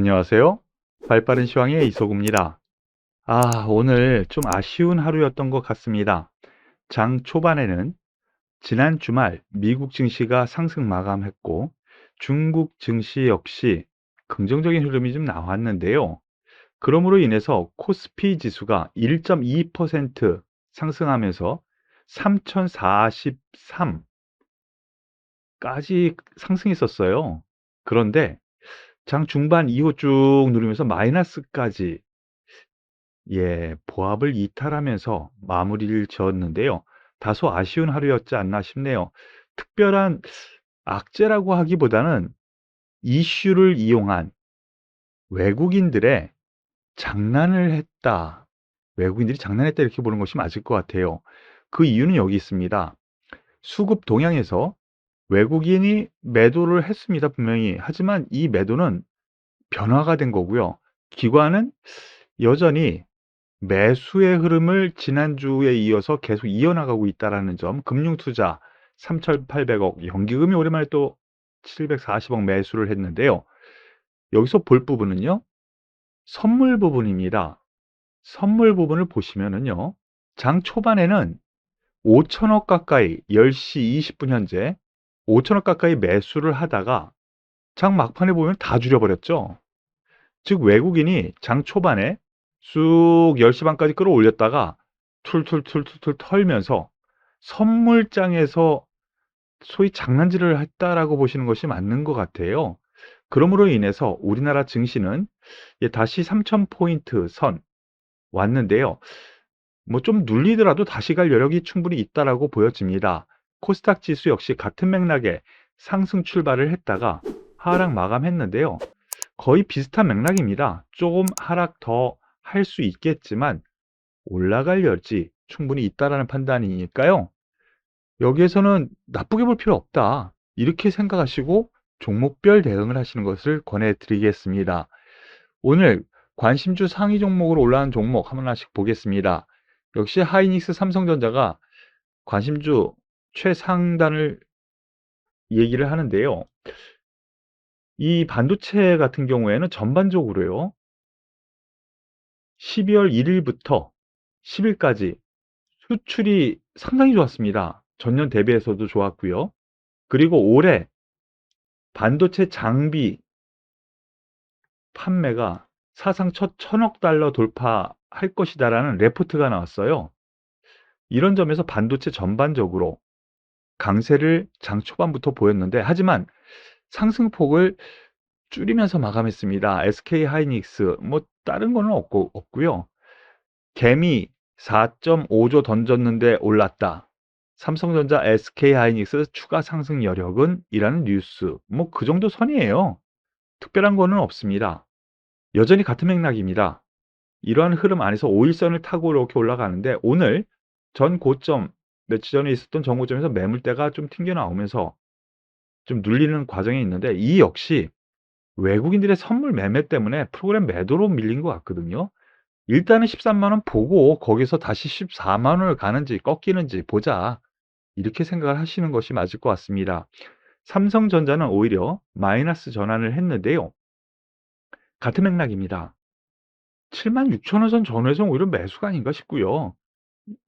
안녕하세요. 발빠른 시황의 이소구입니다. 오늘 좀 아쉬운 하루였던 것 같습니다. 장 초반에는 지난 주말 미국 증시가 상승 마감했고 중국 증시 역시 긍정적인 흐름이 좀 나왔는데요. 그러므로 인해서 코스피 지수가 1.2% 상승하면서 3043까지 상승했었어요. 그런데 장 중반 이후 쭉 누르면서 마이너스까지 보합을 이탈하면서 마무리를 지었는데요. 다소 아쉬운 하루였지 않나 싶네요. 특별한 악재라고 하기보다는 이슈를 이용한 외국인들의 장난을 했다. 외국인들이 장난했다 이렇게 보는 것이 맞을 것 같아요. 그 이유는 여기 있습니다. 수급 동향에서 외국인이 매도를 했습니다. 분명히. 하지만 이 매도는 변화가 된 거고요. 기관은 여전히 매수의 흐름을 지난주에 이어서 계속 이어나가고 있다는 점, 금융투자 3,800억, 연기금이 오랜만에 또 740억 매수를 했는데요. 여기서 볼 부분은요, 선물 부분입니다. 선물 부분을 보시면은요, 장 초반에는 5천억 가까이, 10시 20분 현재 5천억 가까이 매수를 하다가 장 막판에 보면 다 줄여버렸죠. 즉 외국인이 장 초반에 쑥 10시 반까지 끌어올렸다가 툴툴툴툴툴 털면서 선물장에서 소위 장난질을 했다라고 보시는 것이 맞는 것 같아요. 그러므로 인해서 우리나라 증시는 다시 3,000포인트 선 왔는데요. 뭐 좀 눌리더라도 다시 갈 여력이 충분히 있다라고 보여집니다. 코스닥 지수 역시 같은 맥락에 상승 출발을 했다가 하락 마감했는데요. 거의 비슷한 맥락입니다. 조금 하락 더 할 수 있겠지만 올라갈 여지 충분히 있다라는 판단이니까요. 여기에서는 나쁘게 볼 필요 없다. 이렇게 생각하시고 종목별 대응을 하시는 것을 권해드리겠습니다. 오늘 관심주 상위 종목으로 올라온 종목 하나씩 보겠습니다. 역시 하이닉스, 삼성전자가 관심주 최상단을 얘기를 하는데요. 이 반도체 같은 경우에는 전반적으로요. 12월 1일부터 10일까지 수출이 상당히 좋았습니다. 전년 대비해서도 좋았고요. 그리고 올해 반도체 장비 판매가 사상 첫 1,000억 달러 돌파할 것이다라는 레포트가 나왔어요. 이런 점에서 반도체 전반적으로 강세를 장 초반부터 보였는데 하지만 상승폭을 줄이면서 마감했습니다. SK 하이닉스 뭐 다른 거는 없고요. 개미 4.5조 던졌는데 올랐다. 삼성전자, SK 하이닉스 추가 상승 여력은 이라는 뉴스. 뭐 그 정도 선이에요. 특별한 거는 없습니다. 여전히 같은 맥락입니다. 이러한 흐름 안에서 5일선을 타고 이렇게 올라가는데 오늘 전 고점 며칠 전에 있었던 전고점에서 매물대가 좀 튕겨 나오면서 좀 눌리는 과정에 있는데 이 역시 외국인들의 선물 매매 때문에 프로그램 매도로 밀린 것 같거든요. 일단은 13만 원 보고 거기서 다시 14만 원을 가는지 꺾이는지 보자. 이렇게 생각을 하시는 것이 맞을 것 같습니다. 삼성전자는 오히려 마이너스 전환을 했는데요. 같은 맥락입니다. 76,000원 선 전후에서 오히려 매수가 아닌가 싶고요.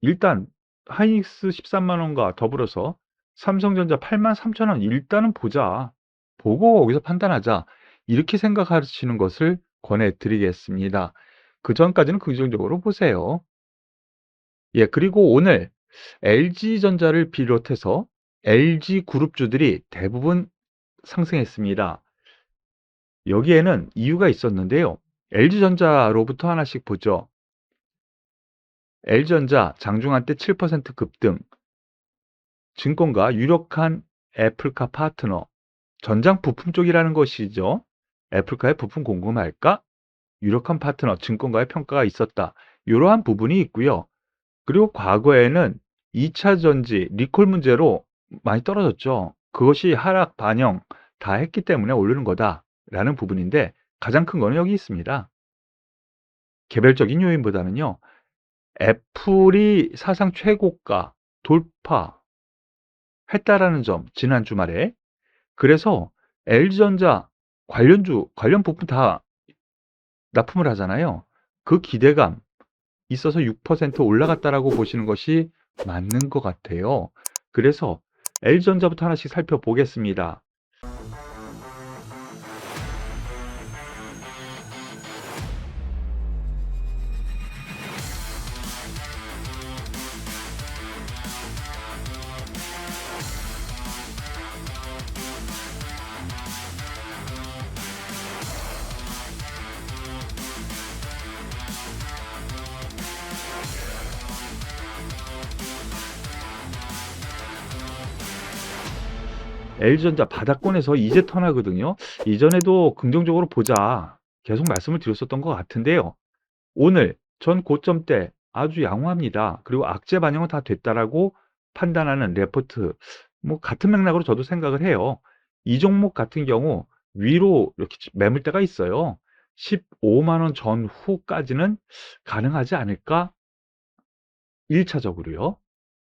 일단 하이닉스 13만 원과 더불어서 삼성전자 83,000원 일단은 보자. 보고 거기서 판단하자. 이렇게 생각하시는 것을 권해드리겠습니다. 그 전까지는 긍정적으로 보세요. 그리고 오늘 LG전자를 비롯해서 LG그룹주들이 대부분 상승했습니다. 여기에는 이유가 있었는데요. LG전자로부터 하나씩 보죠. LG전자 장중한때 7% 급등, 증권가 유력한 애플카 파트너, 전장 부품 쪽이라는 것이죠. 애플카의 부품 공급할까? 유력한 파트너, 증권가의 평가가 있었다. 이러한 부분이 있고요. 그리고 과거에는 2차 전지 리콜 문제로 많이 떨어졌죠. 그것이 하락 반영 다 했기 때문에 오르는 거다라는 부분인데 가장 큰 거는 여기 있습니다. 개별적인 요인보다는요. 애플이 사상 최고가 돌파했다라는 점 지난 주말에. 그래서 LG전자 관련 부품 다 납품을 하잖아요. 그 기대감 있어서 6% 올라갔다라고 보시는 것이 맞는 것 같아요. 그래서 LG전자부터 하나씩 살펴보겠습니다. LG전자 바닥권에서 이제 턴하거든요. 이전에도 긍정적으로 보자 계속 말씀을 드렸었던 것 같은데요. 오늘 전 고점대 아주 양호합니다. 그리고 악재 반영은 다 됐다라고 판단하는 레포트, 뭐 같은 맥락으로 저도 생각을 해요. 이 종목 같은 경우 위로 이렇게 매물대가 있어요. 15만 원 전후까지는 가능하지 않을까? 1차적으로요.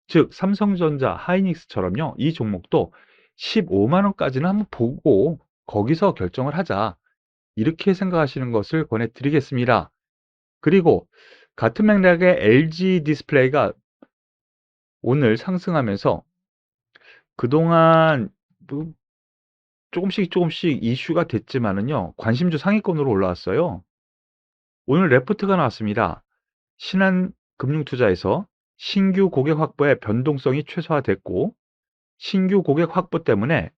즉 삼성전자, 하이닉스처럼요. 이 종목도 15만 원까지는 한번 보고 거기서 결정을 하자. 이렇게 생각하시는 것을 권해드리겠습니다. 그리고 같은 맥락의 LG 디스플레이가 오늘 상승하면서 그동안 뭐 조금씩 이슈가 됐지만은요. 관심주 상위권으로 올라왔어요. 오늘 레포트가 나왔습니다. 신한금융투자에서 신규 고객 확보의 변동성이 최소화됐고 신규 고객 확보 때문에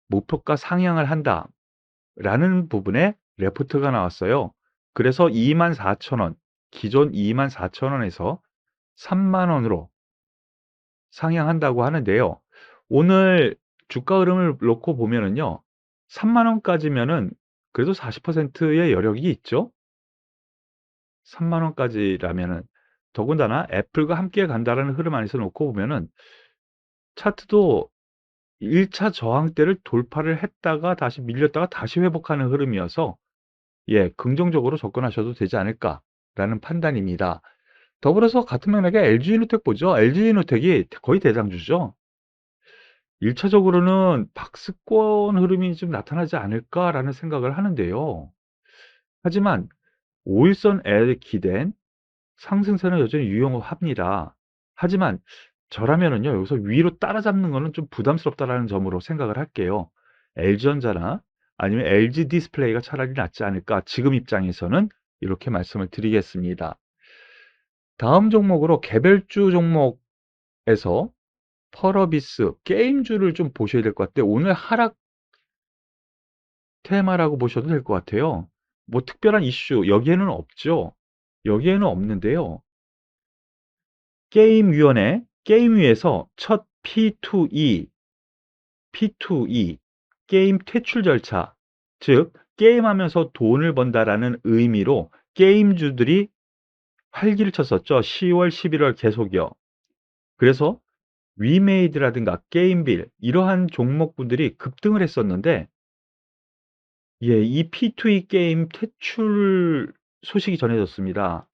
목표가 상향을 한다라는 부분에 레포트가 나왔어요. 그래서 24,000원, 기존 24,000원에서 3만 원으로 상향한다고 하는데요. 오늘 주가 흐름을 놓고 보면은요. 3만 원까지면은 그래도 40%의 여력이 있죠. 3만 원까지라면은 더군다나 애플과 함께 간다라는 흐름 안에서 놓고 보면은 차트도 1차 저항대를 돌파를 했다가 다시 밀렸다가 다시 회복하는 흐름이어서 예, 긍정적으로 접근하셔도 되지 않을까라는 판단입니다. 더불어서 같은 맥락의 LG이노텍 보죠. LG이노텍이 거의 대장주죠. 1차적으로는 박스권 흐름이 좀 나타나지 않을까라는 생각을 하는데요. 하지만 5일선에 기댄 상승세는 여전히 유효합니다. 하지만 저라면은요, 여기서 위로 따라잡는 거는 좀 부담스럽다라는 점으로 생각을 할게요. LG전자나 아니면 LG 디스플레이가 차라리 낫지 않을까, 지금 입장에서는 이렇게 말씀을 드리겠습니다. 다음 종목으로 개별주 종목에서 펄어비스 게임주를 좀 보셔야 될 것 같아요. 오늘 하락 테마라고 보셔도 될 것 같아요. 뭐 특별한 이슈 여기에는 없죠. 여기에는 없는데요. 게임위원회, 게임위에서 첫 P2E 게임 퇴출 절차, 즉 게임하면서 돈을 번다라는 의미로 게임주들이 활기를 쳤었죠. 10월, 11월 계속이요. 그래서 위메이드라든가 게임빌 이러한 종목군들이 급등을 했었는데 예, 이 P2E 게임 퇴출 소식이 전해졌습니다.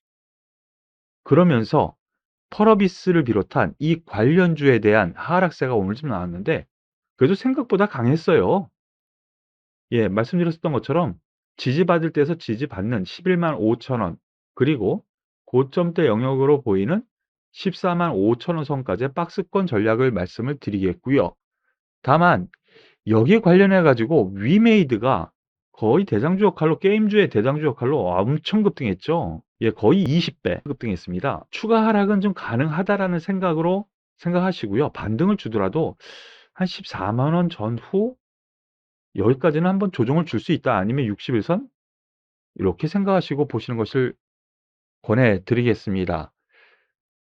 그러면서 펄어비스를 비롯한 이 관련주에 대한 하락세가 오늘 좀 나왔는데 그래도 생각보다 강했어요. 예, 말씀드렸었던 것처럼 지지받을 때에서 지지받는 11만 5천 원 그리고 고점대 영역으로 보이는 14만 5천 원 선까지의 박스권 전략을 말씀을 드리겠고요. 다만 여기에 관련해 가지고 위메이드가 거의 대장주 역할로 게임주의 대장주 역할로 엄청 급등했죠. 예, 거의 20배 급등했습니다. 추가 하락은 좀 가능하다라는 생각으로 생각하시고요. 반등을 주더라도 한 14만 원 전후 여기까지는 한번 조정을 줄 수 있다. 아니면 60일선 이렇게 생각하시고 보시는 것을 권해 드리겠습니다.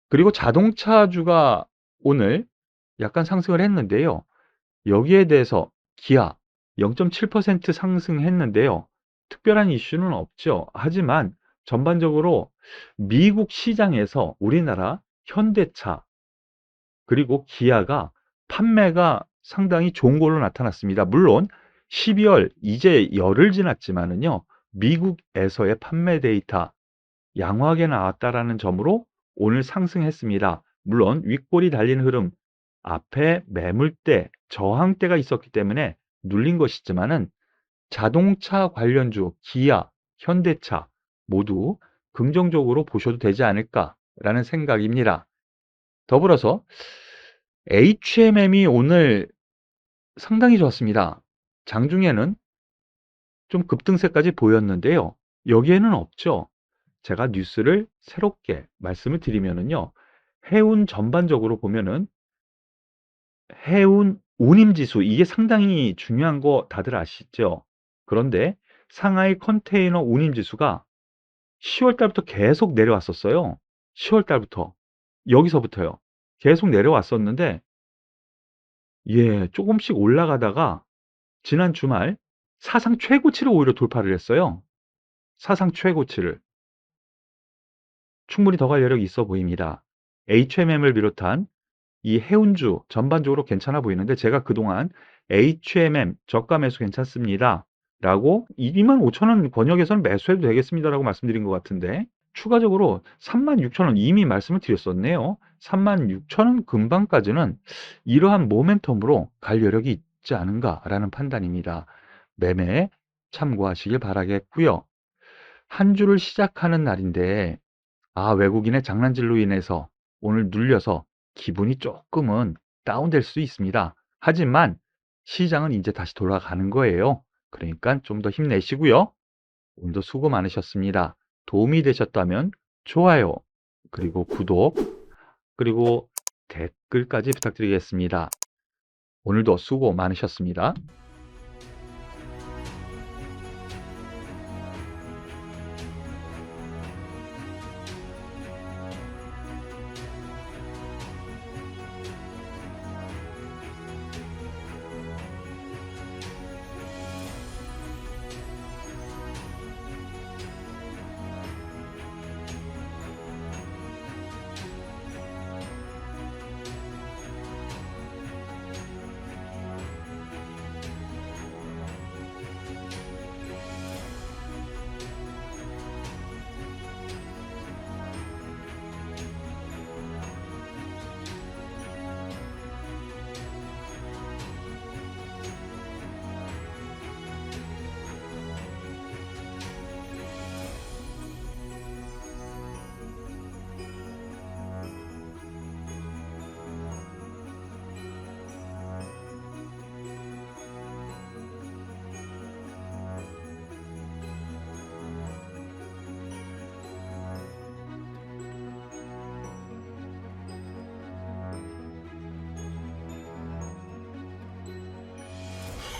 그리고 자동차주가 오늘 약간 상승을 했는데요. 여기에 대해서 기아 0.7% 상승했는데요. 특별한 이슈는 없죠. 하지만 전반적으로 미국 시장에서 우리나라 현대차 그리고 기아가 판매가 상당히 좋은 걸로 나타났습니다. 물론 12월 이제 열흘 지났지만은요. 미국에서의 판매 데이터 양호하게 나왔다라는 점으로 오늘 상승했습니다. 물론 윗골이 달린 흐름 앞에 매물대, 저항대가 있었기 때문에 눌린 것이지만은 자동차 관련주, 기아 현대차 모두 긍정적으로 보셔도 되지 않을까라는 생각입니다. 더불어서 HMM이 오늘 상당히 좋았습니다. 장중에는 좀 급등세까지 보였는데요. 여기에는 없죠. 제가 뉴스를 새롭게 말씀을 드리면은요. 해운 전반적으로 보면은 해운 운임지수 이게 상당히 중요한 거 다들 아시죠? 그런데 상하이 컨테이너 운임지수가 10월 달부터 계속 내려왔었어요. 10월 달부터. 여기서부터요. 계속 내려왔었는데 예, 조금씩 올라가다가 지난 주말 사상 최고치를 오히려 돌파를 했어요. 사상 최고치를. 충분히 더 갈 여력이 있어 보입니다. HMM을 비롯한 이 해운주 전반적으로 괜찮아 보이는데 제가 그동안 HMM 저가 매수 괜찮습니다. 라고 25,000원 권역에서는 매수해도 되겠습니다라고 말씀드린 것 같은데 추가적으로 36,000원 이미 말씀을 드렸었네요. 36,000원 근방까지는 이러한 모멘텀으로 갈 여력이 있지 않은가라는 판단입니다. 매매 참고하시길 바라겠고요. 한 주를 시작하는 날인데 외국인의 장난질로 인해서 오늘 눌려서 기분이 조금은 다운될 수 있습니다. 하지만 시장은 이제 다시 돌아가는 거예요. 그러니까 좀 더 힘내시고요. 오늘도 수고 많으셨습니다. 도움이 되셨다면 좋아요, 그리고 구독, 그리고 댓글까지 부탁드리겠습니다. 오늘도 수고 많으셨습니다.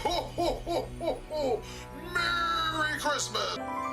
Ho, ho, ho, ho, ho! Merry Christmas!